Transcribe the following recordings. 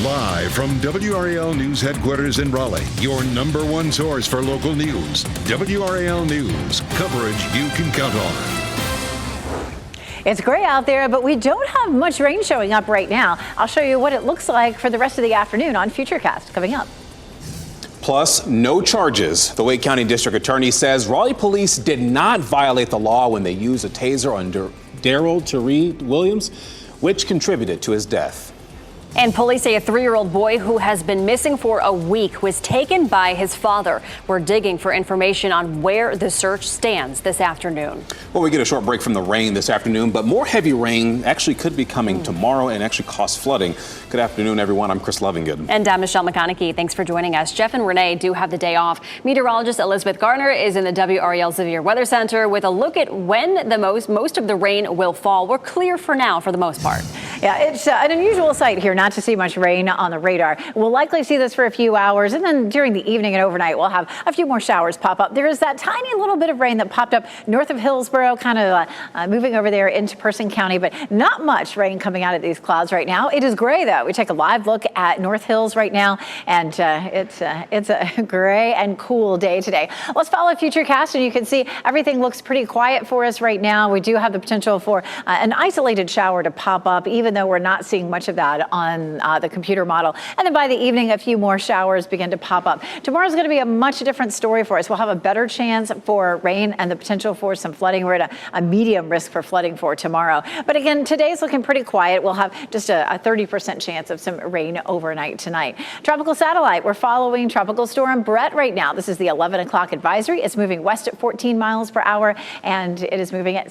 Live from WRAL News Headquarters in Raleigh, your #1 source for local news. WRAL News, coverage you can count on. It's gray out there, but we don't have much rain showing up right now. I'll show you what it looks like for the rest of the afternoon on Futurecast coming up. Plus, no charges. The Wake County District Attorney says Raleigh police did not violate the law when they used a taser on Daryl Tyree Williams, which contributed to his death. And police say a 3-year-old boy who has been missing for a week was taken by his father. We're digging for information on where the search stands this afternoon. Well, we get a short break from the rain this afternoon, but more heavy rain actually could be coming tomorrow and actually cause flooding. Good afternoon, everyone. I'm Chris Lovingood. And I'm Michelle McConaughey. Thanks for joining us. Jeff and Renee do have the day off. Meteorologist Elizabeth Gardner is in the WRAL Severe Weather Center with a look at when the most of the rain will fall. We're clear for now for the most part. Yeah, it's an unusual sight here not to see much rain on the radar. We'll likely see this for a few hours, and then during the evening and overnight, we'll have a few more showers pop up. There is that tiny little bit of rain that popped up north of Hillsborough, kind of moving over there into Person County, but not much rain coming out of these clouds right now. It is gray, though. We take a live look at North Hills right now, and it's a gray and cool day today. Let's follow Futurecast, and you can see everything looks pretty quiet for us right now. We do have the potential for an isolated shower to pop up, even though we're not seeing much of that on the computer model. And then by the evening, a few more showers begin to pop up. Tomorrow's going to be a much different story for us. We'll have a better chance for rain and the potential for some flooding. We're at a medium risk for flooding for tomorrow. But again, today's looking pretty quiet. We'll have just a 30% chance of some rain overnight tonight. Tropical satellite, we're following Tropical Storm Brett right now. This is the 11 o'clock advisory. It's moving west at 14 miles per hour, and it is moving at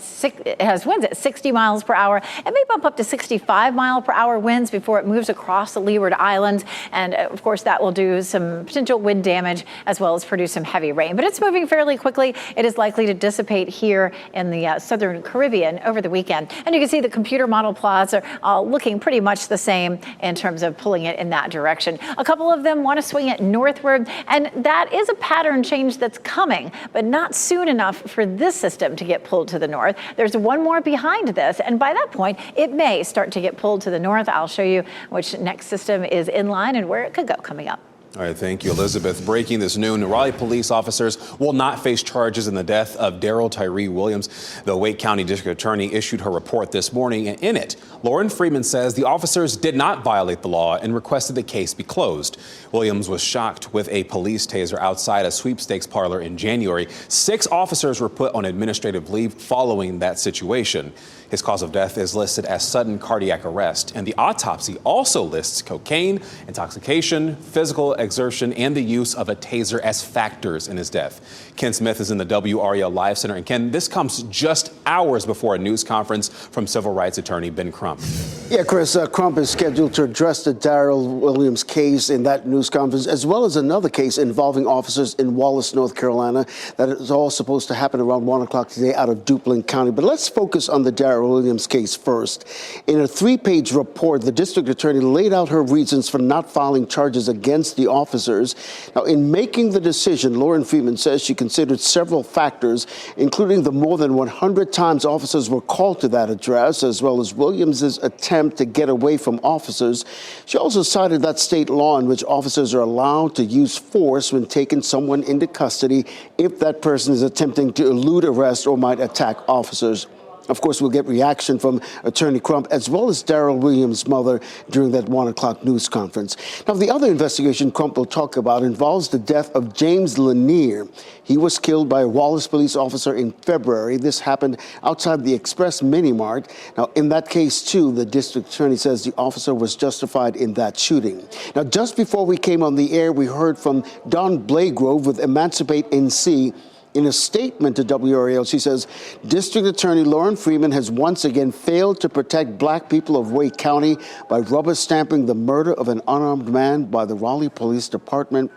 it has winds at 60 miles per hour. It may bump up to 65-mile-per-hour winds before it moves across the Leeward Islands. And of course, that will do some potential wind damage as well as produce some heavy rain. But it's moving fairly quickly. It is likely to dissipate here in the southern Caribbean over the weekend. And you can see the computer model plots are looking pretty much the same in terms of pulling it in that direction. A couple of them want to swing it northward, and that is a pattern change that's coming, but not soon enough for this system to get pulled to the north. There's one more behind this, and by that point, it may start to get pulled to the north. I'll show you which next system is in line and where it could go coming up. All right, thank you, Elizabeth. Breaking this noon, Raleigh police officers will not face charges in the death of Daryl Tyree Williams. The Wake County District Attorney issued her report this morning, and in it, Lauren Freeman says the officers did not violate the law and requested the case be closed. Williams was shocked with a police taser outside a sweepstakes parlor in January. 6 officers were put on administrative leave following that situation. His cause of death is listed as sudden cardiac arrest, and the autopsy also lists cocaine, intoxication, physical exertion, and the use of a taser as factors in his death. Ken Smith is in the WRAL Live Center. And Ken, this comes just hours before a news conference from civil rights attorney Ben Crump. Yeah, Chris, Crump is scheduled to address the Daryl Williams case in that news conference, as well as another case involving officers in Wallace, North Carolina. That is all supposed to happen around 1 o'clock today out of Duplin County. But let's focus on the Daryl Williams case first. In a 3-page report, the district attorney laid out her reasons for not filing charges against the officers. Now, in making the decision, Lauren Freeman says she considered several factors, including the more than 100 times officers were called to that address, as well as Williams's attempt to get away from officers. She also cited that state law in which officers are allowed to use force when taking someone into custody if that person is attempting to elude arrest or might attack officers. Of course, we'll get reaction from Attorney Crump as well as Daryl Williams' mother during that 1 o'clock news conference. Now, the other investigation Crump will talk about involves the death of James Lanier. He was killed by a Wallace police officer in February. This happened outside the Express Mini Mart. Now, in that case, too, the district attorney says the officer was justified in that shooting. Now, just before we came on the air, we heard from Dawn Blagrove with Emancipate NC. In a statement to WRAL, she says, District Attorney Lauren Freeman has once again failed to protect black people of Wake County by rubber stamping the murder of an unarmed man by the Raleigh Police Department.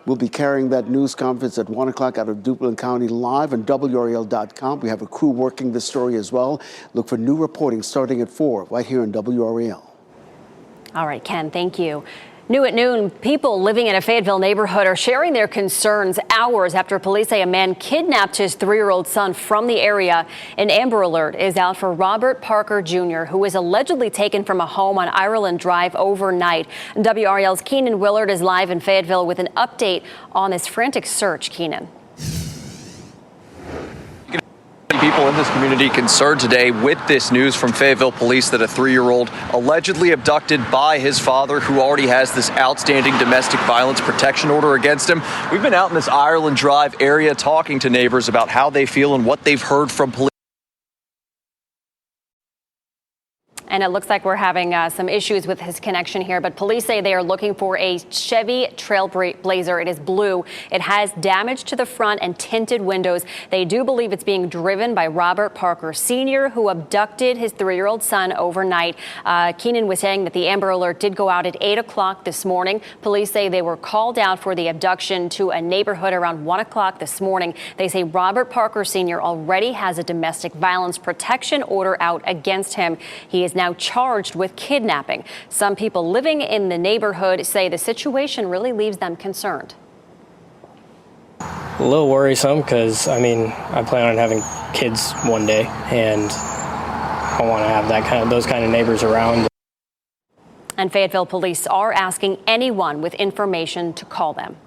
We'll be carrying that news conference at 1 o'clock out of Duplin County live on WRAL.com. We have a crew working this story as well. Look for new reporting starting at 4 right here on WRAL. All right, Ken, thank you. New at noon, people living in a Fayetteville neighborhood are sharing their concerns hours after police say a man kidnapped his 3-year-old son from the area. An Amber Alert is out for Robert Parker Jr., who was allegedly taken from a home on Ireland Drive overnight. WRAL's Keenan Willard is live in Fayetteville with an update on this frantic search. Keenan. People in this community concerned today with this news from Fayetteville police that a 3-year-old allegedly abducted by his father, who already has this outstanding domestic violence protection order against him. We've been out in this Ireland Drive area talking to neighbors about how they feel and what they've heard from police. And it looks like we're having some issues with his connection here, but police say they are looking for a Chevy Trailblazer. It is blue. It has damage to the front and tinted windows. They do believe it's being driven by Robert Parker Sr., who abducted his 3-year-old son overnight. Keenan was saying that the Amber Alert did go out at 8 o'clock this morning. Police say they were called out for the abduction to a neighborhood around 1 o'clock this morning. They say Robert Parker Sr. already has a domestic violence protection order out against him. He is now charged with kidnapping. Some people living in the neighborhood say the situation really leaves them concerned. A little worrisome because, I plan on having kids one day, and I want to have those kind of neighbors around. And Fayetteville police are asking anyone with information to call them.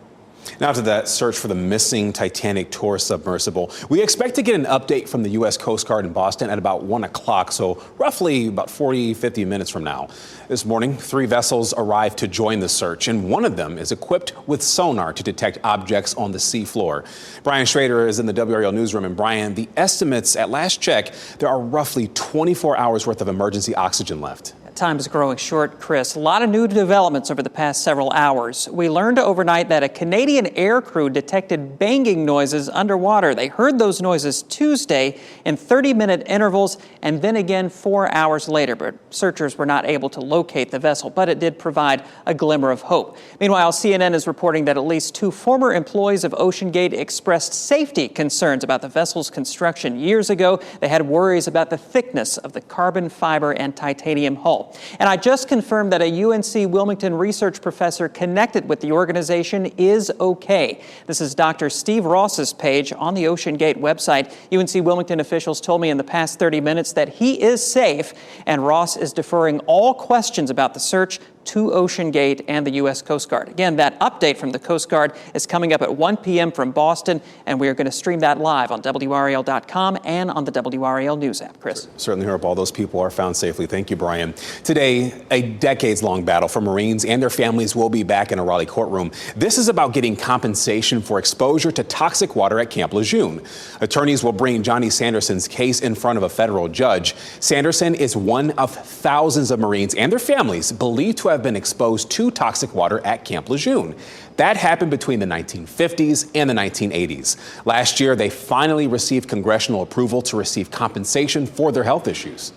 Now to that search for the missing Titanic tour submersible. We expect to get an update from the U.S. Coast Guard in Boston at about 1 o'clock, so roughly about 50 minutes from now. This morning, 3 vessels arrived to join the search, and one of them is equipped with sonar to detect objects on the seafloor. Brian Schrader is in the WRAL newsroom. And Brian, the estimates at last check, there are roughly 24 hours worth of emergency oxygen left. Time is growing short, Chris. A lot of new developments over the past several hours. We learned overnight that a Canadian air crew detected banging noises underwater. They heard those noises Tuesday in 30-minute intervals and then again 4 hours later. But searchers were not able to locate the vessel, but it did provide a glimmer of hope. Meanwhile, CNN is reporting that at least 2 former employees of OceanGate expressed safety concerns about the vessel's construction years ago. They had worries about the thickness of the carbon fiber and titanium hull. And I just confirmed that a UNC Wilmington research professor connected with the organization is okay. This is Dr. Steve Ross's page on the OceanGate website. UNC Wilmington officials told me in the past 30 minutes that he is safe, and Ross is deferring all questions about the search to OceanGate and the U.S. Coast Guard. Again, that update from the Coast Guard is coming up at 1 p.m. from Boston, and we are going to stream that live on WRAL.com and on the WRAL News app. Chris. Certainly hope all those people are found safely. Thank you, Brian. Today, a decades-long battle for Marines and their families will be back in a Raleigh courtroom. This is about getting compensation for exposure to toxic water at Camp Lejeune. Attorneys will bring Johnny Sanderson's case in front of a federal judge. Sanderson is one of thousands of Marines and their families believed to have been exposed to toxic water at Camp Lejeune. That happened between the 1950s and the 1980s. Last year, they finally received congressional approval to receive compensation for their health issues.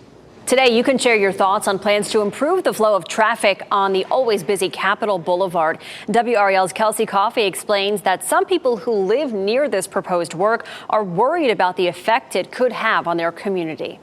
Today, you can share your thoughts on plans to improve the flow of traffic on the always busy Capitol Boulevard. WRAL's Kelsey Coffey explains that some people who live near this proposed work are worried about the effect it could have on their community.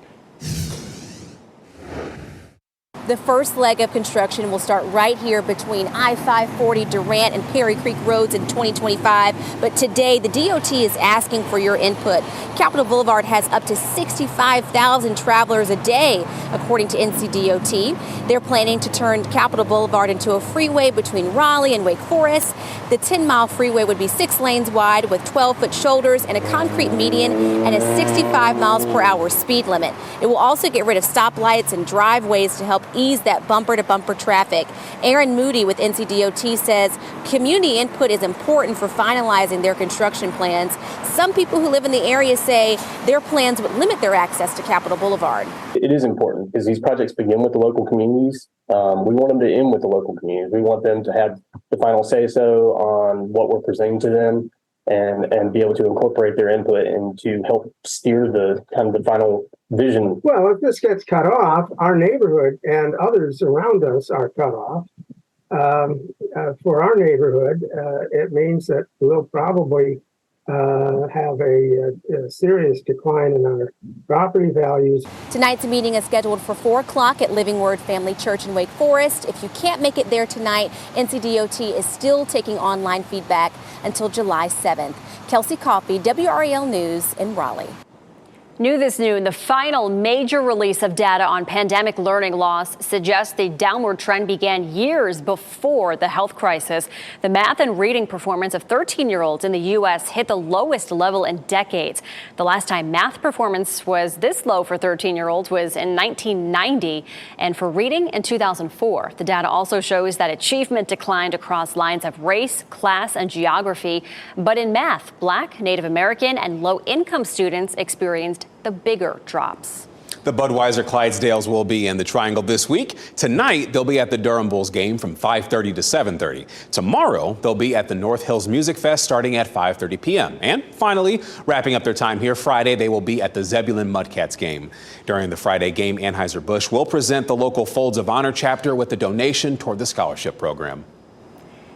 The first leg of construction will start right here between I-540 Durant and Perry Creek Roads in 2025. But today, the DOT is asking for your input. Capitol Boulevard has up to 65,000 travelers a day, according to NCDOT. They're planning to turn Capitol Boulevard into a freeway between Raleigh and Wake Forest. The 10-mile freeway would be 6 lanes wide with 12-foot shoulders and a concrete median and a 65 miles per hour speed limit. It will also get rid of stoplights and driveways to help ease that bumper-to-bumper traffic. Aaron Moody with NCDOT says community input is important for finalizing their construction plans. Some people who live in the area say their plans would limit their access to Capitol Boulevard. It is important because these projects begin with the local communities. We want them to end with the local communities. We want them to have the final say-so on what we're presenting to them and be able to incorporate their input and to help steer the kind of the final vision. Well, if this gets cut off, our neighborhood and others around us are cut off. For our neighborhood, it means that we'll probably have a serious decline in our property values. Tonight's meeting is scheduled for 4 o'clock at Living Word Family Church in Wake Forest. If you can't make it there tonight, NCDOT is still taking online feedback until July 7th. Kelsey Coffey, WRAL News in Raleigh. New this noon, the final major release of data on pandemic learning loss suggests the downward trend began years before the health crisis. The math and reading performance of 13-year-olds in the U.S. hit the lowest level in decades. The last time math performance was this low for 13-year-olds was in 1990, and for reading in 2004. The data also shows that achievement declined across lines of race, class, and geography. But in math, Black, Native American, and low-income students experienced the bigger drops. The Budweiser Clydesdales will be in the Triangle this week. Tonight, they'll be at the Durham Bulls game from 5:30 to 7:30. Tomorrow, they'll be at the North Hills Music Fest starting at 5:30 p.m. And finally, wrapping up their time here Friday, they will be at the Zebulon Mudcats game. During the Friday game, Anheuser-Busch will present the local Folds of Honor chapter with a donation toward the scholarship program.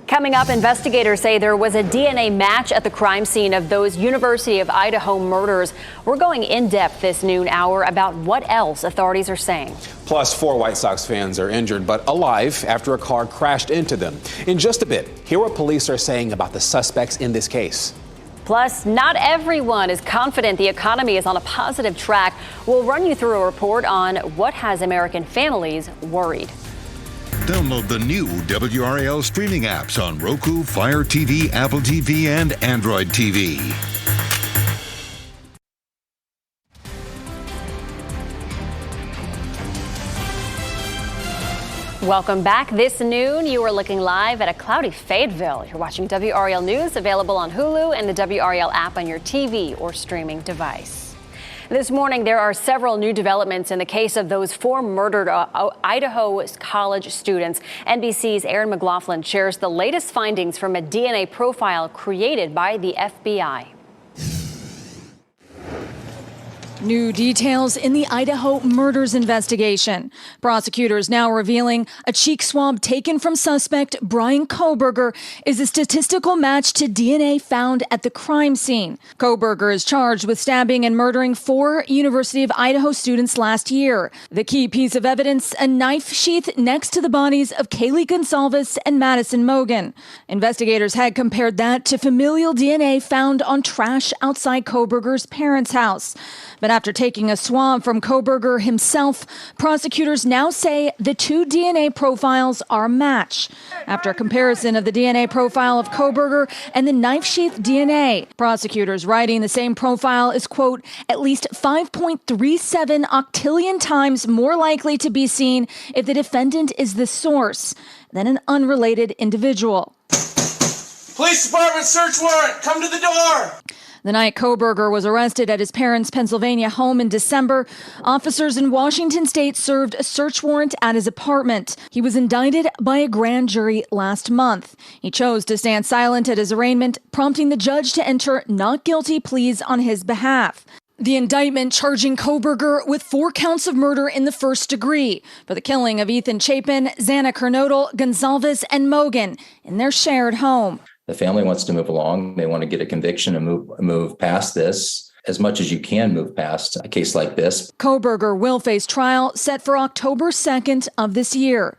Coming up, investigators say there was a DNA match at the crime scene of those University of Idaho murders. We're going in depth this noon hour about what else authorities are saying. Plus, 4 White Sox fans are injured but alive after a car crashed into them. In just a bit, hear what police are saying about the suspects in this case. Plus, not everyone is confident the economy is on a positive track. We'll run you through a report on what has American families worried. Download the new WRAL streaming apps on Roku, Fire TV, Apple TV, and Android TV. Welcome back. This noon, you are looking live at a cloudy Fayetteville. You're watching WRAL News, available on Hulu and the WRAL app on your TV or streaming device. This morning, there are several new developments in the case of those 4 murdered Idaho college students. NBC's Aaron McLaughlin shares the latest findings from a DNA profile created by the FBI. New details in the Idaho murders investigation. Prosecutors now revealing a cheek swab taken from suspect Brian Kohberger is a statistical match to DNA found at the crime scene. Kohberger is charged with stabbing and murdering 4 University of Idaho students last year. The key piece of evidence, a knife sheath next to the bodies of Kaylee Gonsalves and Madison Mogan. Investigators had compared that to familial DNA found on trash outside Kohberger's parents' house. But after taking a swab from Kohberger himself, prosecutors now say the 2 DNA profiles are a match. After a comparison of the DNA profile of Kohberger and the knife sheath DNA, prosecutors writing the same profile is, quote, at least 5.37 octillion times more likely to be seen if the defendant is the source than an unrelated individual. Police department search warrant, come to the door. The night Kohberger was arrested at his parents' Pennsylvania home in December, officers in Washington state served a search warrant at his apartment. He was indicted by a grand jury last month. He chose to stand silent at his arraignment, prompting the judge to enter not guilty pleas on his behalf. The indictment charging Kohberger with 4 counts of murder in the first degree for the killing of Ethan Chapin, Xana Kernodle, Gonsalves, and Mogan in their shared home. The family wants to move along. They want to get a conviction and move past this as much as you can move past a case like this. Kohberger will face trial set for October 2nd of this year.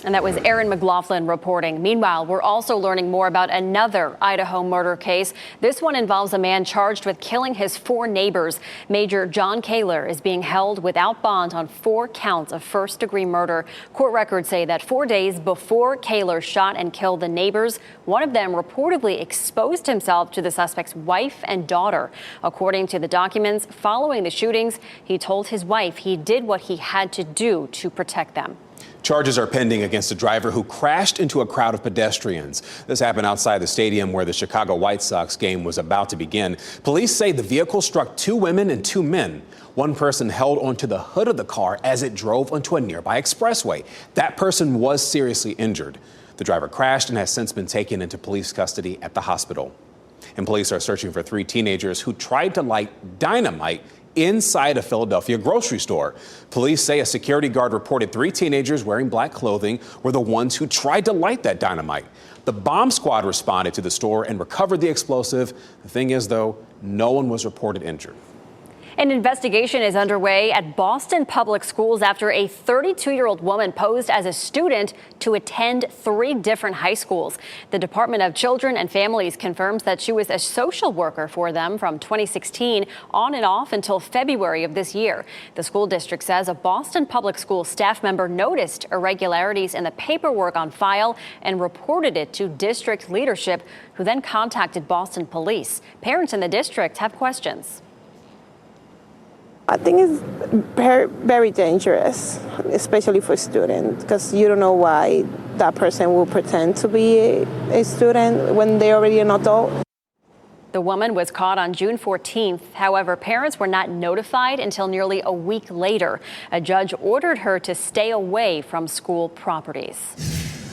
And that was Aaron McLaughlin reporting. Meanwhile, we're also learning more about another Idaho murder case. This one involves a man charged with killing his 4 neighbors. Major John Kaler is being held without bond on 4 counts of first-degree murder. Court records say that 4 days before Kaler shot and killed the neighbors, one of them reportedly exposed himself to the suspect's wife and daughter. According to the documents, following the shootings, he told his wife he did what he had to do to protect them. Charges are pending against a driver who crashed into a crowd of pedestrians. This happened outside the stadium where the Chicago White Sox game was about to begin. Police say the vehicle struck 2 women and 2 men. One person held onto the hood of the car as it drove onto a nearby expressway. That person was seriously injured. The driver crashed and has since been taken into police custody at the hospital. And police are searching for 3 teenagers who tried to light dynamite inside a Philadelphia grocery store. Police say a security guard reported 3 teenagers wearing black clothing were the ones who tried to light that dynamite. The bomb squad responded to the store and recovered the explosive. The thing is, though, no one was reported injured. An investigation is underway at Boston Public Schools after a 32-year-old woman posed as a student to attend 3 different high schools. The Department of Children and Families confirms that she was a social worker for them from 2016 on and off until February of this year. The school district says a Boston Public School staff member noticed irregularities in the paperwork on file and reported it to district leadership, who then contacted Boston police. Parents in the district have questions. I think it's very, very dangerous, especially for students, because you don't know why that person will pretend to be a student when they're already an adult. The woman was caught on June 14th. However, parents were not notified until nearly a week later. A judge ordered her to stay away from school properties.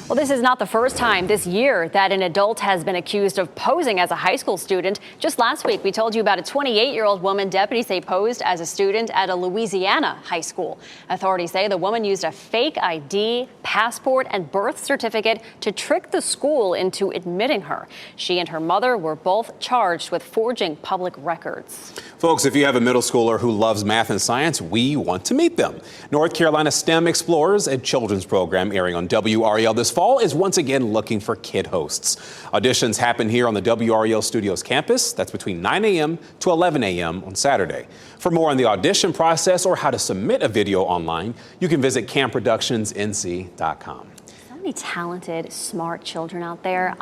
Well, this is not the first time this year that an adult has been accused of posing as a high school student. Just last week, we told you about a 28-year-old woman deputies say posed as a student at a Louisiana high school. Authorities say the woman used a fake ID, passport, and birth certificate to trick the school into admitting her. She and her mother were both charged with forging public records. Folks, if you have a middle schooler who loves math and science, we want to meet them. North Carolina STEM Explorers, a children's program airing on WRAL this fall, is once again looking for kid hosts. Auditions happen here on the WRAL Studios campus. That's between 9 a.m. to 11 a.m. on Saturday. For more on the audition process or how to submit a video online, you can visit campproductionsnc.com. So many talented, smart children out there.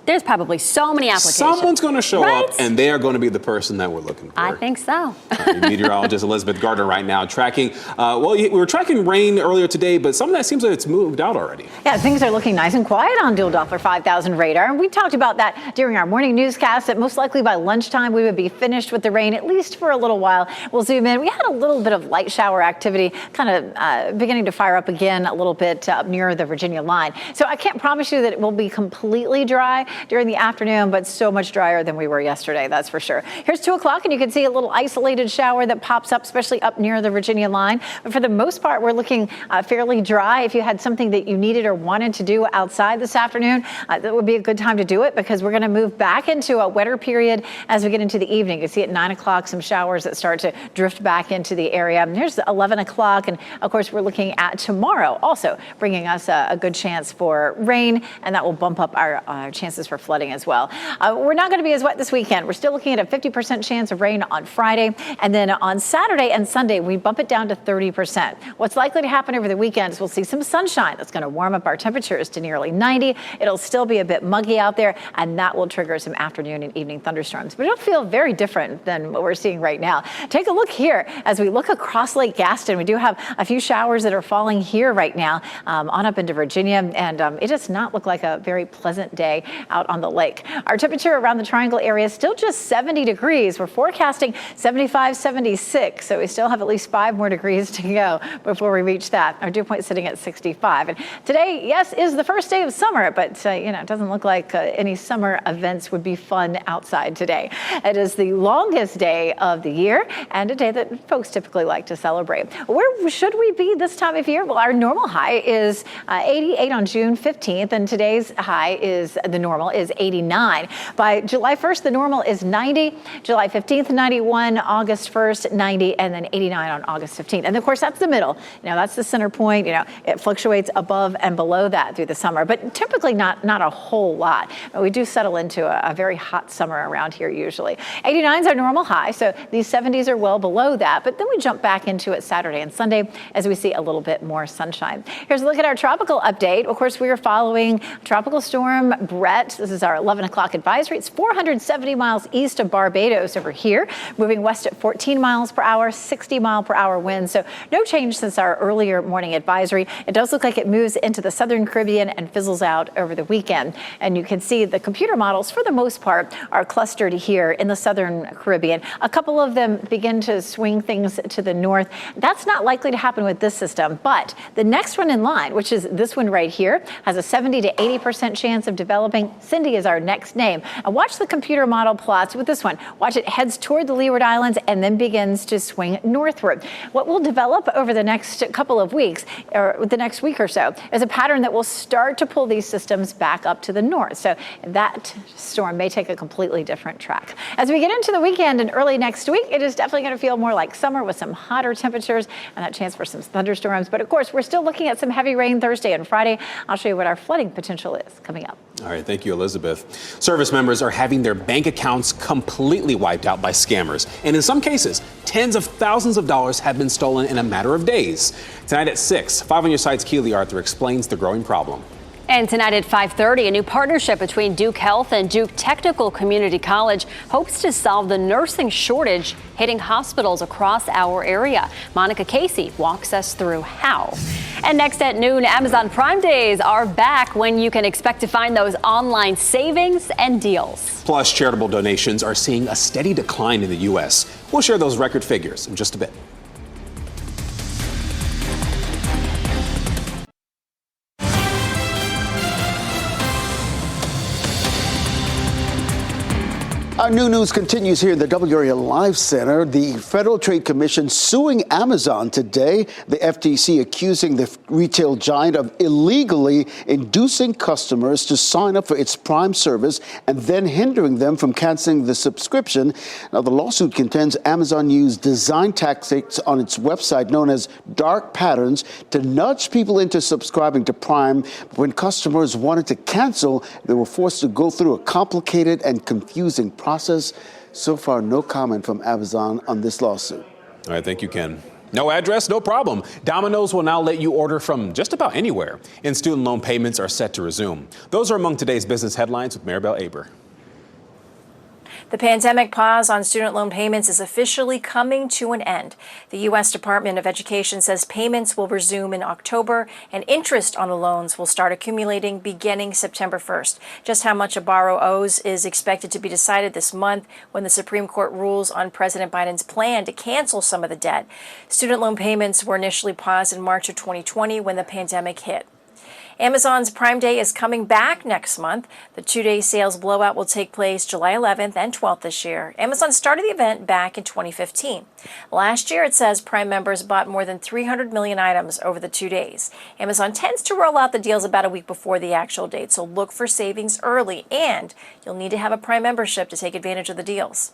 There's probably so many applications. Someone's going to show right? up, and they are going to be the person that we're looking for. I think so. Meteorologist Elizabeth Gardner right now tracking. We were tracking rain earlier today, but some of that seems like it's moved out already. Yeah, things are looking nice and quiet on Dual Doppler 5000 radar. And we talked about that during our morning newscast, that most likely by lunchtime we would be finished with the rain, at least for a little while. We'll zoom in. We had a little bit of light shower activity kind of beginning to fire up again a little bit up near the Virginia line. So I can't promise you that it will be completely dry during the afternoon, but so much drier than we were yesterday, that's for sure. Here's 2 o'clock, and you can see a little isolated shower that pops up, especially up near the Virginia line. But for the most part, we're looking fairly dry. If you had something that you needed or wanted to do outside this afternoon, that would be a good time to do it, because we're going to move back into a wetter period as we get into the evening. You see at 9 o'clock some showers that start to drift back into the area. And here's 11 o'clock, and of course we're looking at tomorrow also bringing us a good chance for rain, and that will bump up our chances for flooding as well. We're not going to be as wet this weekend. We're still looking at a 50% chance of rain on Friday, and then on Saturday and Sunday we bump it down to 30%. What's likely to happen over the weekend is we'll see some sunshine that's going to warm up our temperatures to nearly 90. It'll still be a bit muggy out there, and that will trigger some afternoon and evening thunderstorms, but it'll feel very different than what we're seeing right now. Take a look here as we look across Lake Gaston. We do have a few showers that are falling here right now on up into Virginia, and it does not look like a very pleasant day out on the lake. Our temperature around the Triangle area is still just 70 degrees. We're forecasting 75, 76, so we still have at least 5 more degrees to go before we reach that. Our dew point sitting at 65. And today, yes, is the first day of summer, but it doesn't look like any summer events would be fun outside today. It is the longest day of the year and a day that folks typically like to celebrate. Where should we be this time of year? Well, our normal high is 88 on June 15th, and today's high the normal is 89. By July 1st, the normal is 90, July 15th, 91, August 1st, 90, and then 89 on August 15th. And of course, that's the middle. That's the center point. It fluctuates above and below that through the summer, but typically not a whole lot. We do settle into a very hot summer around here usually. 89 is our normal high, so these 70s are well below that, but then we jump back into it Saturday and Sunday as we see a little bit more sunshine. Here's a look at our tropical update. Of course, we are following Tropical Storm Brett. This is our 11 o'clock advisory. It's 470 miles east of Barbados over here, moving west at 14 miles per hour, 60 mile per hour winds. So no change since our earlier morning advisory. It does look like it moves into the southern Caribbean and fizzles out over the weekend. And you can see the computer models, for the most part, are clustered here in the southern Caribbean. A couple of them begin to swing things to the north. That's not likely to happen with this system, but the next one in line, which is this one right right here has a 70 to 80% chance of developing. Cindy is our next name. And watch the computer model plots with this one. Watch it heads toward the Leeward Islands and then begins to swing northward. What will develop over the next couple of weeks, or the next week or so, is a pattern that will start to pull these systems back up to the north. So that storm may take a completely different track. As we get into the weekend and early next week, it is definitely going to feel more like summer with some hotter temperatures and that chance for some thunderstorms. But of course, we're still looking at some heavy rain Thursday and Friday. I'll show you what our flooding potential is coming up. All right, thank you, Elizabeth. Service members are having their bank accounts completely wiped out by scammers. And in some cases, tens of thousands of dollars have been stolen in a matter of days. Tonight at 6, 5 on your side's Keely Arthur explains the growing problem. And tonight at 5:30, a new partnership between Duke Health and Duke Technical Community College hopes to solve the nursing shortage hitting hospitals across our area. Monica Casey walks us through how. And next at noon, Amazon Prime Days are back, when you can expect to find those online savings and deals. Plus, charitable donations are seeing a steady decline in the U.S. We'll share those record figures in just a bit. Our new news continues here in the WRAL Live Center. The Federal Trade Commission suing Amazon today. The FTC accusing the retail giant of illegally inducing customers to sign up for its Prime service and then hindering them from canceling the subscription. Now, the lawsuit contends Amazon used design tactics on its website known as dark patterns to nudge people into subscribing to Prime. When customers wanted to cancel, they were forced to go through a complicated and confusing process. So far, no comment from Amazon on this lawsuit. All right, thank you, Ken. No address, no problem. Domino's will now let you order from just about anywhere, and student loan payments are set to resume. Those are among today's business headlines with Maribel Aber. The pandemic pause on student loan payments is officially coming to an end. The U.S. Department of Education says payments will resume in October and interest on the loans will start accumulating beginning September 1st. Just how much a borrower owes is expected to be decided this month when the Supreme Court rules on President Biden's plan to cancel some of the debt. Student loan payments were initially paused in March of 2020 when the pandemic hit. Amazon's Prime Day is coming back next month. The two-day sales blowout will take place July 11th and 12th this year. Amazon started the event back in 2015. Last year, it says Prime members bought more than 300 million items over the 2 days. Amazon tends to roll out the deals about a week before the actual date, so look for savings early, and you'll need to have a Prime membership to take advantage of the deals.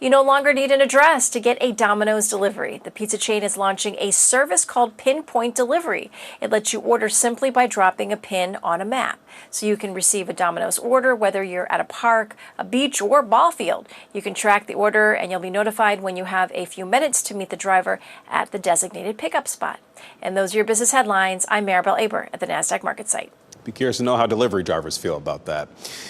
You no longer need an address to get a Domino's delivery. The pizza chain is launching a service called Pinpoint Delivery. It lets you order simply by dropping a pin on a map. So you can receive a Domino's order whether you're at a park, a beach, or ball field. You can track the order and you'll be notified when you have a few minutes to meet the driver at the designated pickup spot. And those are your business headlines. I'm Maribel Aber at the NASDAQ Market Site. Be curious to know how delivery drivers feel about that.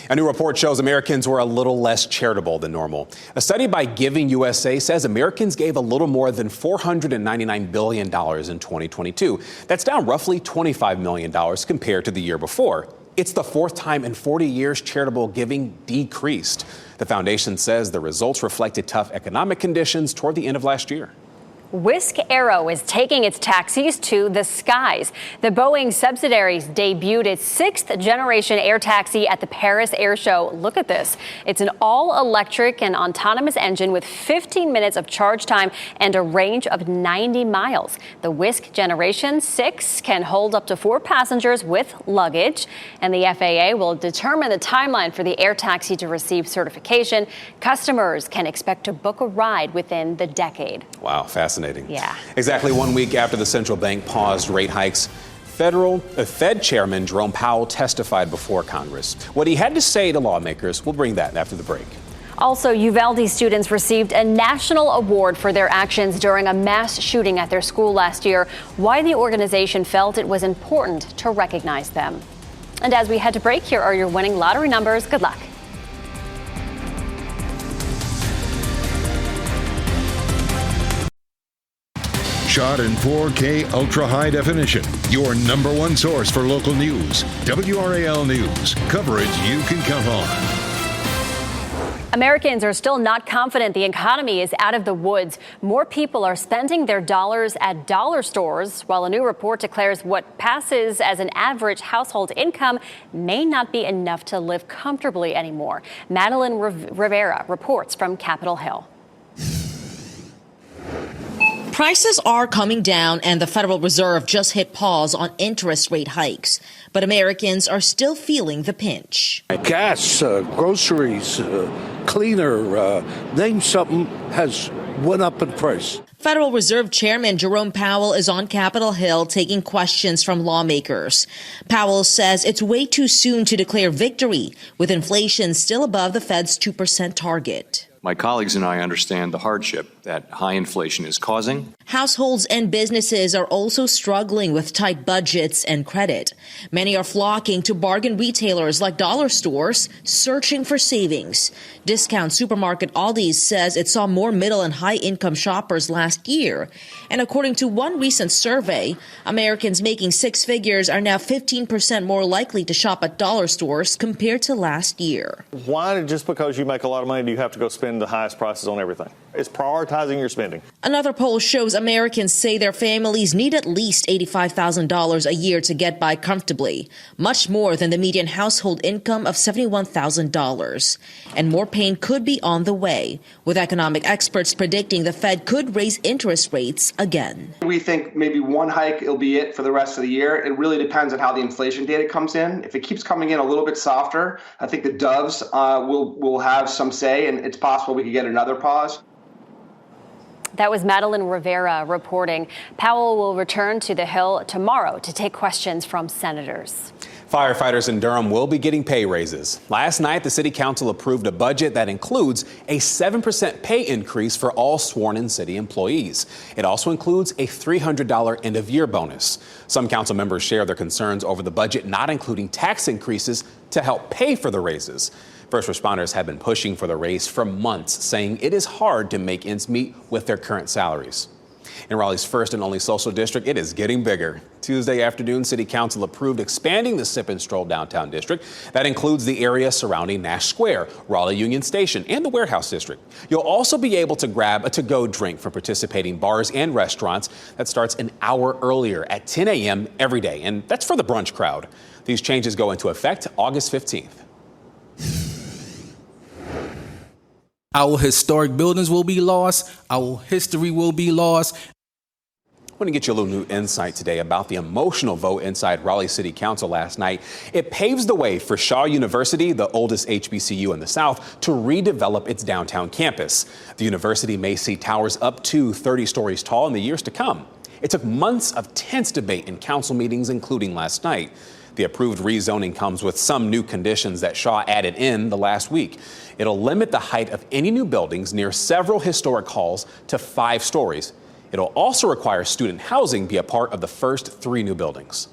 A new report shows Americans were a little less charitable than normal. A study by Giving USA says Americans gave a little more than $499 billion in 2022. That's down roughly $25 million compared to the year before. It's the fourth time in 40 years charitable giving decreased. The foundation says the results reflected tough economic conditions toward the end of last year. Whisk Aero is taking its taxis to the skies. The Boeing subsidiaries debuted its sixth-generation air taxi at the Paris Air Show. Look at this. It's an all-electric and autonomous engine with 15 minutes of charge time and a range of 90 miles. The Whisk Generation 6 can hold up to 4 passengers with luggage, and the FAA will determine the timeline for the air taxi to receive certification. Customers can expect to book a ride within the decade. Wow, fascinating. Yeah. Exactly 1 week after the central bank paused rate hikes, Fed Chairman Jerome Powell testified before Congress. What he had to say to lawmakers, we'll bring that after the break. Also, Uvalde students received a national award for their actions during a mass shooting at their school last year. Why the organization felt it was important to recognize them. And as we head to break, here are your winning lottery numbers. Good luck. Shot in 4K ultra high definition. Your number one source for local news. WRAL News. Coverage you can count on. Americans are still not confident the economy is out of the woods. More people are spending their dollars at dollar stores, while a new report declares what passes as an average household income may not be enough to live comfortably anymore. Madeline Rivera reports from Capitol Hill. Prices are coming down, and the Federal Reserve just hit pause on interest rate hikes. But Americans are still feeling the pinch. Gas, groceries, cleaner, name something has went up in price. Federal Reserve Chairman Jerome Powell is on Capitol Hill taking questions from lawmakers. Powell says it's way too soon to declare victory, with inflation still above the Fed's 2% target. My colleagues and I understand the hardship that high inflation is causing. Households and businesses are also struggling with tight budgets and credit. Many are flocking to bargain retailers like dollar stores, searching for savings. Discount supermarket Aldi's says it saw more middle and high income shoppers last year. And according to one recent survey, Americans making six figures are now 15% more likely to shop at dollar stores compared to last year. Why, just because you make a lot of money, do you have to go spend the highest prices on everything? It's prioritizing your spending. Another poll shows Americans say their families need at least $85,000 a year to get by comfortably, much more than the median household income of $71,000. And more pain could be on the way, with economic experts predicting the Fed could raise interest rates again. We think maybe one hike will be it for the rest of the year. It really depends on how the inflation data comes in. If it keeps coming in a little bit softer, I think the doves will have some say, and it's possible we could get another pause. That was Madeline Rivera reporting. Powell will return to the Hill tomorrow to take questions from senators. Firefighters in Durham will be getting pay raises. Last night, the city council approved a budget that includes a 7% pay increase for all sworn-in city employees. It also includes a $300 end-of-year bonus. Some council members share their concerns over the budget not including tax increases to help pay for the raises. First responders have been pushing for the raise for months, saying it is hard to make ends meet with their current salaries. In Raleigh's first and only social district, it is getting bigger. Tuesday afternoon, City Council approved expanding the Sip and Stroll downtown district. That includes the area surrounding Nash Square, Raleigh Union Station, and the Warehouse District. You'll also be able to grab a to-go drink from participating bars and restaurants. That starts an hour earlier at 10 a.m. every day, and that's for the brunch crowd. These changes go into effect August 15th. Our historic buildings will be lost. Our history will be lost. I want to get you a little new insight today about the emotional vote inside Raleigh City Council last night. It paves the way for Shaw University, the oldest HBCU in the South, to redevelop its downtown campus. The university may see towers up to 30 stories tall in the years to come. It took months of tense debate in council meetings, including last night. The approved rezoning comes with some new conditions that Shaw added in the last week. It'll limit the height of any new buildings near several historic halls to 5 stories. It'll also require student housing be a part of the first 3 new buildings.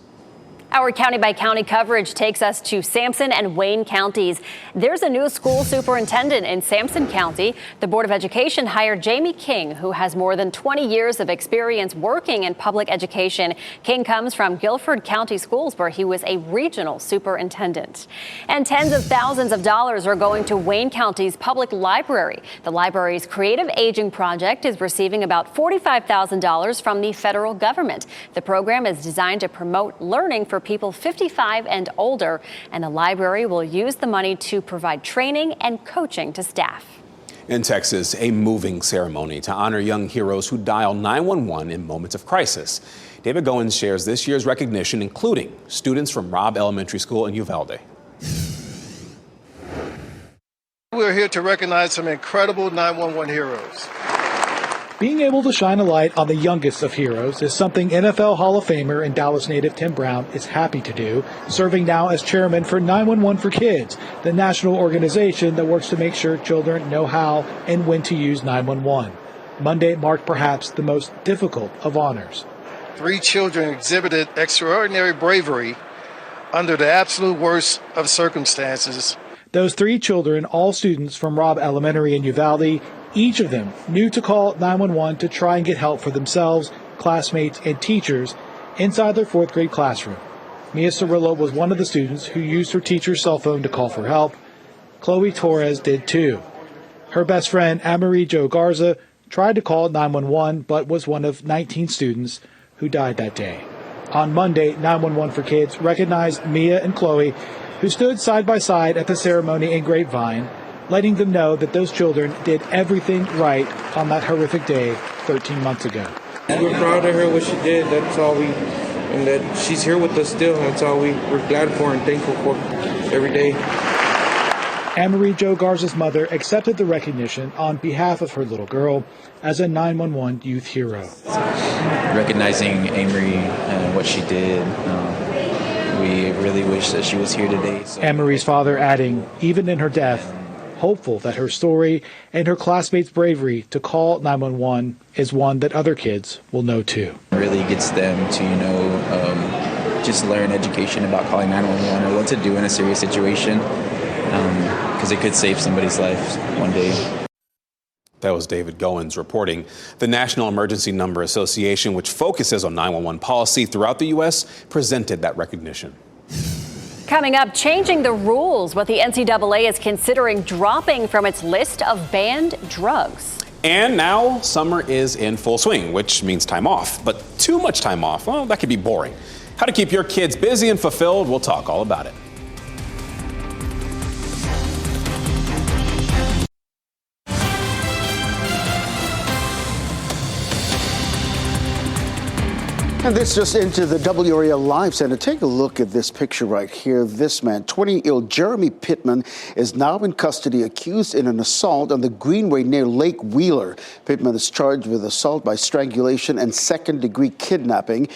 Our county-by-county coverage takes us to Sampson and Wayne counties. There's a new school superintendent in Sampson County. The Board of Education hired Jamie King, who has more than 20 years of experience working in public education. King comes from Guilford County Schools, where he was a regional superintendent. And tens of thousands of dollars are going to Wayne County's public library. The library's Creative Aging Project is receiving about $45,000 from the federal government. The program is designed to promote learning for people 55 and older, and the library will use the money to provide training and coaching to staff. In Texas, a moving ceremony to honor young heroes who dial 911 in moments of crisis. David Goins shares this year's recognition, including students from Robb Elementary School in Uvalde. We're here to recognize some incredible 911 heroes. Being able to shine a light on the youngest of heroes is something NFL Hall of Famer and Dallas native Tim Brown is happy to do, serving now as chairman for 911 for Kids, the national organization that works to make sure children know how and when to use 911. Monday marked perhaps the most difficult of honors. 3 children exhibited extraordinary bravery under the absolute worst of circumstances. Those 3 children, all students from Robb Elementary in Uvalde, each of them knew to call 911 to try and get help for themselves, classmates, and teachers inside their 4th grade classroom. Mia Cirillo was one of the students who used her teacher's cell phone to call for help. Chloe Torres did too. Her best friend, Anne-Marie Jo Garza, tried to call 911 but was one of 19 students who died that day. On Monday, 911 for Kids recognized Mia and Chloe, who stood side by side at the ceremony in Grapevine, letting them know that those children did everything right on that horrific day 13 months ago. We're proud of her, what she did. That's all and that she's here with us still. That's all we're glad for and thankful for every day. Anne-Marie Jo Garza's mother accepted the recognition on behalf of her little girl as a 911 youth hero. Recognizing Anne-Marie and what she did, we really wish that she was here today. So. Anne-Marie's father adding, even in her death, hopeful that her story and her classmates' bravery to call 911 is one that other kids will know too. It really gets them to, just learn education about calling 911 or what to do in a serious situation, because it could save somebody's life one day. That was David Goins reporting. The National Emergency Number Association, which focuses on 911 policy throughout the U.S., presented that recognition. Coming up, changing the rules, what the NCAA is considering dropping from its list of banned drugs. And now summer is in full swing, which means time off. But too much time off, well, that could be boring. How to keep your kids busy and fulfilled, we'll talk all about it. And this just into the WRAL Live Center. Take a look at this picture right here. This man, 20-year-old Jeremy Pittman, is now in custody, accused in an assault on the Greenway near Lake Wheeler. Pittman is charged with assault by strangulation and second-degree kidnapping.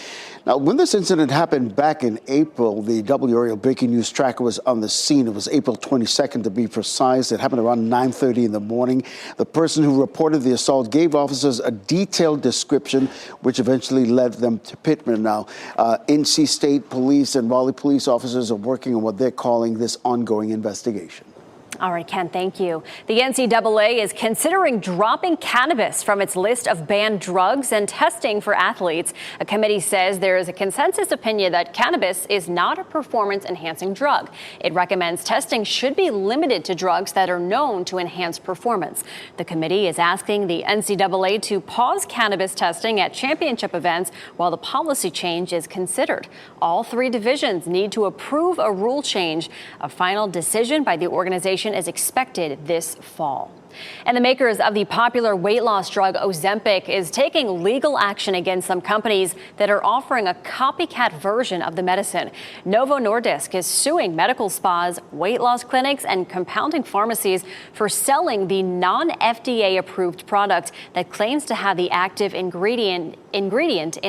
Now, when this incident happened back in April, the WRAL Breaking News Tracker was on the scene. It was April 22nd, to be precise. It happened around 9:30 in the morning. The person who reported the assault gave officers a detailed description, which eventually led them to Pittman. Now, NC State Police and Raleigh police officers are working on what they're calling this ongoing investigation. All right, Ken, thank you. The NCAA is considering dropping cannabis from its list of banned drugs and testing for athletes. A committee says there is a consensus opinion that cannabis is not a performance-enhancing drug. It recommends testing should be limited to drugs that are known to enhance performance. The committee is asking the NCAA to pause cannabis testing at championship events while the policy change is considered. All three divisions need to approve a rule change. A final decision by the organization is expected this fall. And the makers of the popular weight loss drug Ozempic is taking legal action against some companies that are offering a copycat version of the medicine. Novo Nordisk is suing medical spas, weight loss clinics, and compounding pharmacies for selling the non-FDA approved product that claims to have the active ingredient in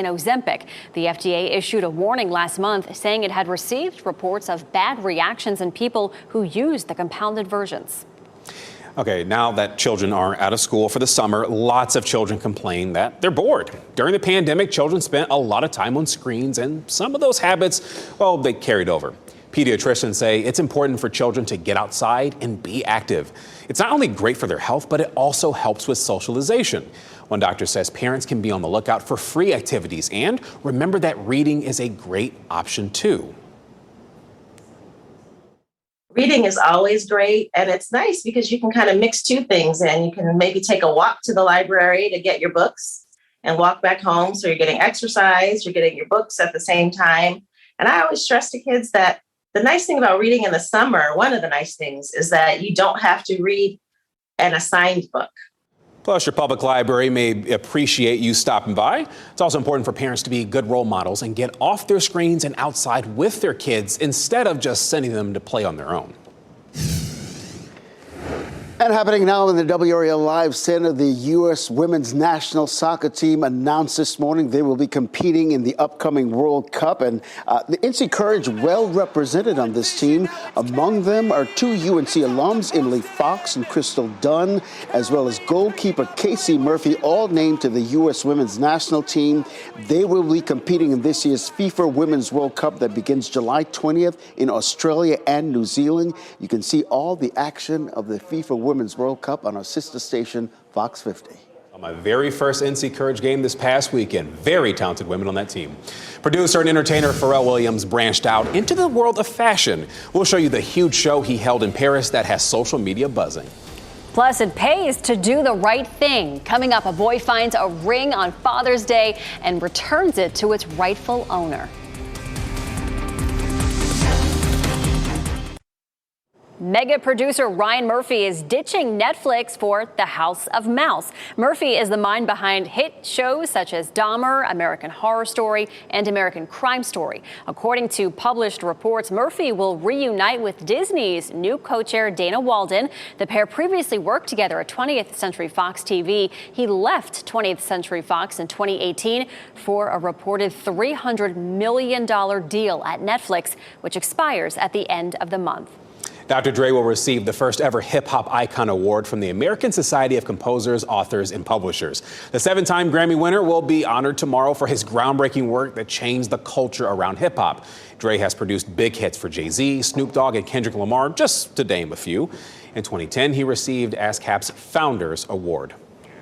Ozempic. The FDA issued a warning last month saying it had received reports of bad reactions in people who used the compounded versions. Okay, now that children are out of school for the summer, lots of children complain that they're bored. During the pandemic, children spent a lot of time on screens, and some of those habits, well, they carried over. Pediatricians say it's important for children to get outside and be active. It's not only great for their health, but it also helps with socialization. One doctor says parents can be on the lookout for free activities, and remember that reading is a great option too. Reading is always great, and it's nice because you can kind of mix two things in. You can maybe take a walk to the library to get your books and walk back home. So you're getting exercise, you're getting your books at the same time. And I always stress to kids that the nice thing about reading in the summer, one of the nice things, is that you don't have to read an assigned book. Plus, your public library may appreciate you stopping by. It's also important for parents to be good role models and get off their screens and outside with their kids instead of just sending them to play on their own. And happening now in the WRAL Live Center, the U.S. women's national soccer team announced this morning they will be competing in the upcoming World Cup. And the NC Courage well represented on this team. Among them are two UNC alums, Emily Fox and Crystal Dunn, as well as goalkeeper Casey Murphy, all named to the U.S. women's national team. They will be competing in this year's FIFA Women's World Cup that begins July 20th in Australia and New Zealand. You can see all the action of the FIFA Women's World Cup on our sister station, Fox 50. On my very first NC Courage game this past weekend, very talented women on that team. Producer and entertainer Pharrell Williams branched out into the world of fashion. We'll show you the huge show he held in Paris that has social media buzzing. Plus, it pays to do the right thing. Coming up, a boy finds a ring on Father's Day and returns it to its rightful owner. Mega producer Ryan Murphy is ditching Netflix for The House of Mouse. Murphy is the mind behind hit shows such as Dahmer, American Horror Story, and American Crime Story. According to published reports, Murphy will reunite with Disney's new co-chair Dana Walden. The pair previously worked together at 20th Century Fox TV. He left 20th Century Fox in 2018 for a reported $300 million deal at Netflix, which expires at the end of the month. Dr. Dre will receive the first ever hip hop icon award from the American Society of Composers, Authors, and Publishers. The 7-time Grammy winner will be honored tomorrow for his groundbreaking work that changed the culture around hip hop. Dre has produced big hits for Jay-Z, Snoop Dogg, and Kendrick Lamar, just to name a few. In 2010, he received ASCAP's Founders Award.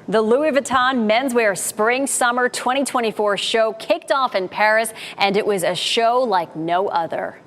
The Louis Vuitton Menswear Spring Summer 2024 show kicked off in Paris, and it was a show like no other.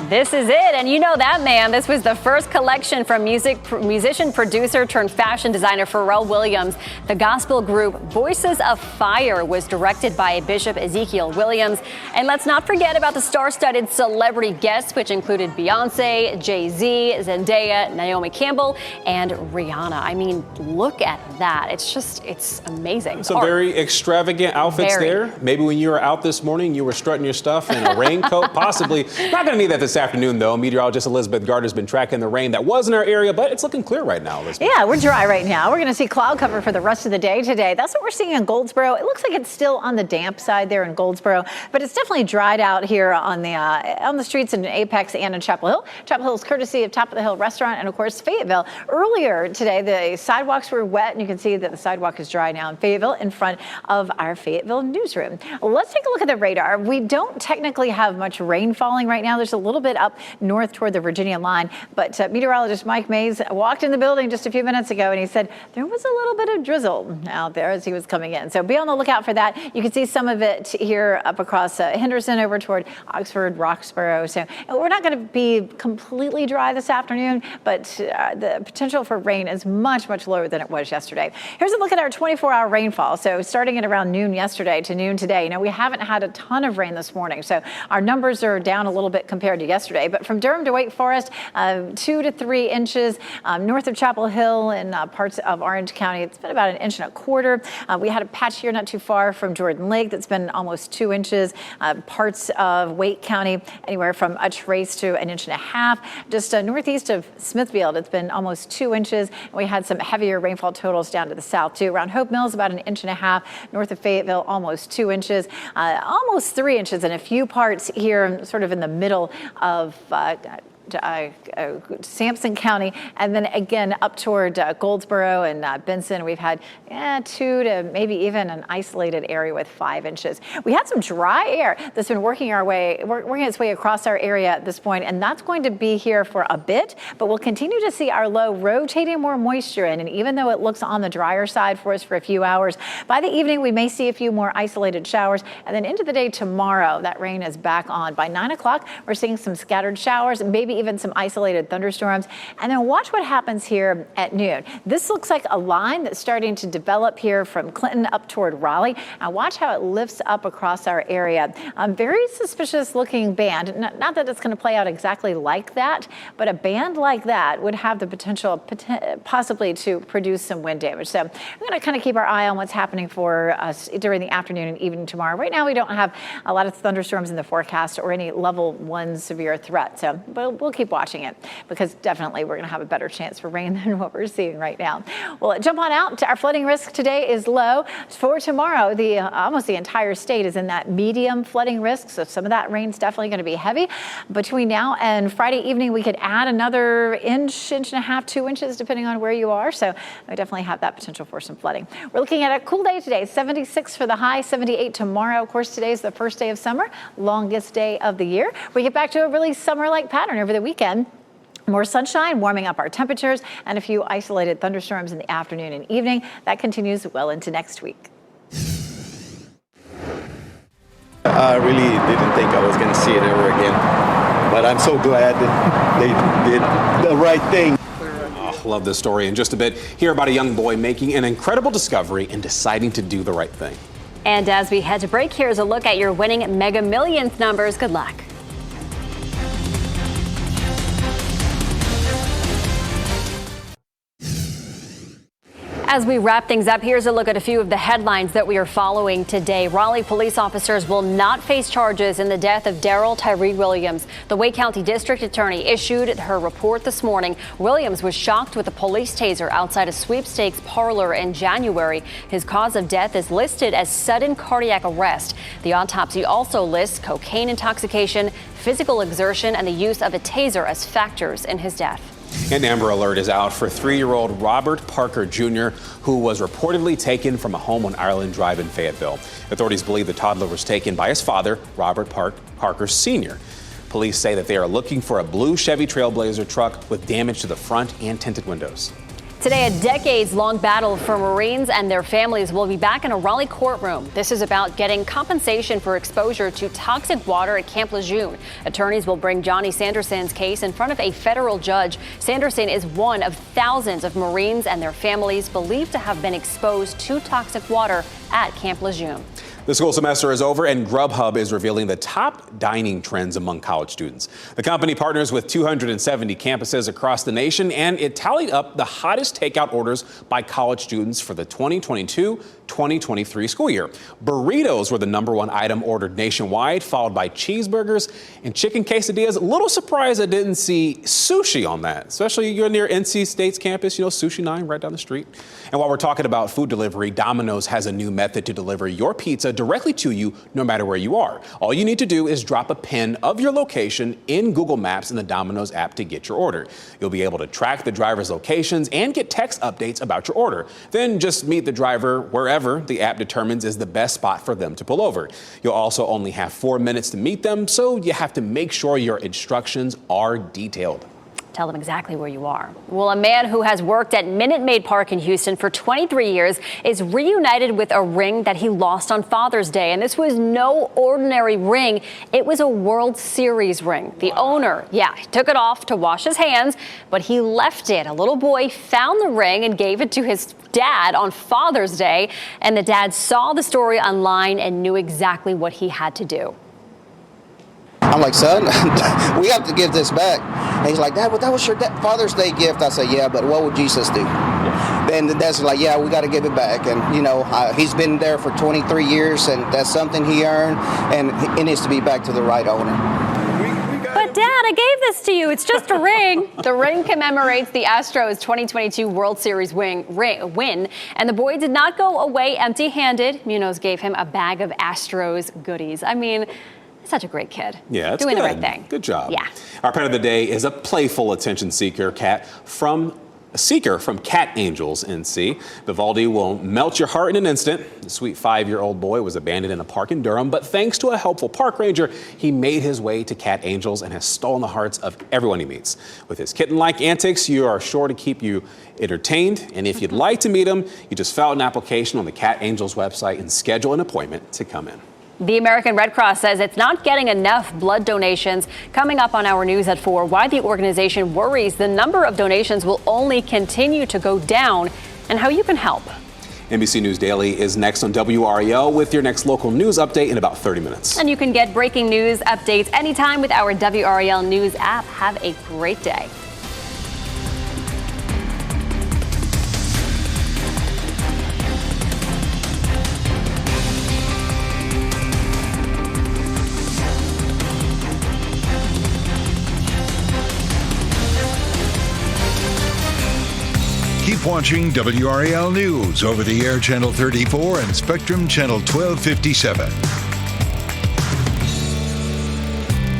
This is it, and you know that man. This was the first collection from musician, producer turned fashion designer Pharrell Williams. The gospel group Voices of Fire was directed by Bishop Ezekiel Williams. And let's not forget about the star-studded celebrity guests, which included Beyonce, Jay-Z, Zendaya, Naomi Campbell, and Rihanna. I mean, look at that. It's amazing. Some very extravagant outfits there. Maybe when you were out this morning, you were strutting your stuff in a raincoat, possibly. Not going to need that this afternoon, though. Meteorologist Elizabeth Gardner's been tracking the rain that was in our area, but it's looking clear right now, Elizabeth. Yeah, we're dry right now. We're going to see cloud cover for the rest of the day today. That's what we're seeing in Goldsboro. It looks like it's still on the damp side there in Goldsboro, but it's definitely dried out here on the streets in Apex and in Chapel Hill. Chapel Hill is courtesy of Top of the Hill Restaurant and, of course, Fayetteville. Earlier today, the sidewalks were wet, and you can see that the sidewalk is dry now in Fayetteville in front of our Fayetteville newsroom. Let's take a look at the radar. We don't technically have much rain falling right now. There's a little bit up north toward the Virginia line, but meteorologist Mike Mays walked in the building just a few minutes ago, and he said there was a little bit of drizzle out there as he was coming in. So be on the lookout for that. You can see some of it here up across Henderson over toward Oxford, Roxborough. So we're not going to be completely dry this afternoon, but the potential for rain is much, much lower than it was yesterday. Here's a look at our 24-hour rainfall. So starting at around noon yesterday to noon today. We haven't had a ton of rain this morning, so our numbers are down a little bit compared to yesterday. But from Durham to Wake Forest, 2 to 3 inches. North of Chapel Hill and parts of Orange County, it's been about 1.25 inches. We had a patch here not too far from Jordan Lake that's been almost 2 inches. Parts of Wake County, anywhere from a trace to 1.5 inches. Just northeast of Smithfield, it's been almost 2 inches. We had some heavier rainfall totals down to the south, too. Around Hope Mills, about 1.5 inches. North of Fayetteville, almost 2 inches. Almost 3 inches in a few parts here, sort of in the middle of Sampson County, and then again up toward Goldsboro and Benson, we've had 2 to maybe even an isolated area with 5 inches. We had some dry air that's been working its way across our area at this point, and that's going to be here for a bit, but we'll continue to see our low rotating more moisture in, and even though it looks on the drier side for us for a few hours, by the evening we may see a few more isolated showers, and then into the day tomorrow, that rain is back on. By 9 o'clock, we're seeing some scattered showers and maybe even some isolated thunderstorms. And then watch what happens here at noon. This looks like a line that's starting to develop here from Clinton up toward Raleigh. And watch how it lifts up across our area. Very suspicious looking band. Not that it's going to play out exactly like that, but a band like that would have the potential possibly to produce some wind damage. So we're going to kind of keep our eye on what's happening for us during the afternoon and evening tomorrow. Right now, we don't have a lot of thunderstorms in the forecast or any level 1 severe threat. So but we'll keep watching it because definitely we're going to have a better chance for rain than what we're seeing right now. Well, jump on out. Our flooding risk today is low. For tomorrow, almost the entire state is in that medium flooding risk. So some of that rain's definitely going to be heavy. Between now and Friday evening, we could add another inch and a half, 2 inches, depending on where you are. So we definitely have that potential for some flooding. We're looking at a cool day today, 76 for the high, 78 tomorrow. Of course, today is the first day of summer, longest day of the year. We get back to a really summer-like pattern over the weekend. More sunshine, warming up our temperatures, and a few isolated thunderstorms in the afternoon and evening. That continues well into next week. I really didn't think I was going to see it ever again. But I'm so glad that they did the right thing. Love this story. In just a bit, hear about a young boy making an incredible discovery and deciding to do the right thing. And as we head to break, here's a look at your winning Mega Millions numbers. Good luck. As we wrap things up, here's a look at a few of the headlines that we are following today. Raleigh police officers will not face charges in the death of WRAL Tyree Williams. The Wake County District Attorney issued her report this morning. Williams was shocked with a police taser outside a sweepstakes parlor in January. His cause of death is listed as sudden cardiac arrest. The autopsy also lists cocaine intoxication, physical exertion, and the use of a taser as factors in his death. An Amber Alert is out for 3-year-old Robert Parker Jr., who was reportedly taken from a home on Ireland Drive in Fayetteville. Authorities believe the toddler was taken by his father, Robert Parker Sr. Police say that they are looking for a blue Chevy Trailblazer truck with damage to the front and tinted windows. Today, a decades-long battle for Marines and their families will be back in a Raleigh courtroom. This is about getting compensation for exposure to toxic water at Camp Lejeune. Attorneys will bring Johnny Sanderson's case in front of a federal judge. Sanderson is one of thousands of Marines and their families believed to have been exposed to toxic water at Camp Lejeune. The school semester is over, and Grubhub is revealing the top dining trends among college students. The company partners with 270 campuses across the nation, and it tallied up the hottest takeout orders by college students for the 2022-2023 school year. Burritos were the #1 item ordered nationwide, followed by cheeseburgers and chicken quesadillas. A little surprised I didn't see sushi on that, especially you're near NC State's campus, Sushi 9 right down the street. And while we're talking about food delivery, Domino's has a new method to deliver your pizza directly to you no matter where you are. All you need to do is drop a pin of your location in Google Maps in the Domino's app to get your order. You'll be able to track the driver's locations and get text updates about your order. Then just meet the driver wherever the app determines is the best spot for them to pull over. You'll also only have 4 minutes to meet them, so you have to make sure your instructions are detailed. Tell them exactly where you are. Well, a man who has worked at Minute Maid Park in Houston for 23 years is reunited with a ring that he lost on Father's Day. And this was no ordinary ring. It was a World Series ring. The owner, took it off to wash his hands, but he left it. A little boy found the ring and gave it to his dad on Father's Day. And the dad saw the story online and knew exactly what he had to do. I'm like, son, we have to give this back. And he's like, Dad, but that was your Father's Day gift. I said, yeah, but what would Jesus do? Then the dad's like, yeah, we got to give it back. And, he's been there for 23 years, and that's something he earned, and it needs to be back to the right owner. But Dad, I gave this to you. It's just a ring. The ring commemorates the Astros 2022 World Series win, and the boy did not go away empty-handed. Munoz gave him a bag of Astros goodies. I mean, such a great kid. Yeah, it's doing good. The right thing. Good job. Yeah. Our pet of the day is a playful attention seeker from Cat Angels NC. Vivaldi will melt your heart in an instant. The sweet 5-year-old boy was abandoned in a park in Durham, but thanks to a helpful park ranger, he made his way to Cat Angels and has stolen the hearts of everyone he meets. With his kitten-like antics, you are sure to keep you entertained. And if you'd like to meet him, you just fill out an application on the Cat Angels website and schedule an appointment to come in. The American Red Cross says it's not getting enough blood donations. Coming up on our news at 4, why the organization worries the number of donations will only continue to go down and how you can help. NBC News Daily is next on WRAL with your next local news update in about 30 minutes. And you can get breaking news updates anytime with our WRAL News app. Have a great day. Keep watching WRAL News over the air Channel 34 and Spectrum Channel 1257.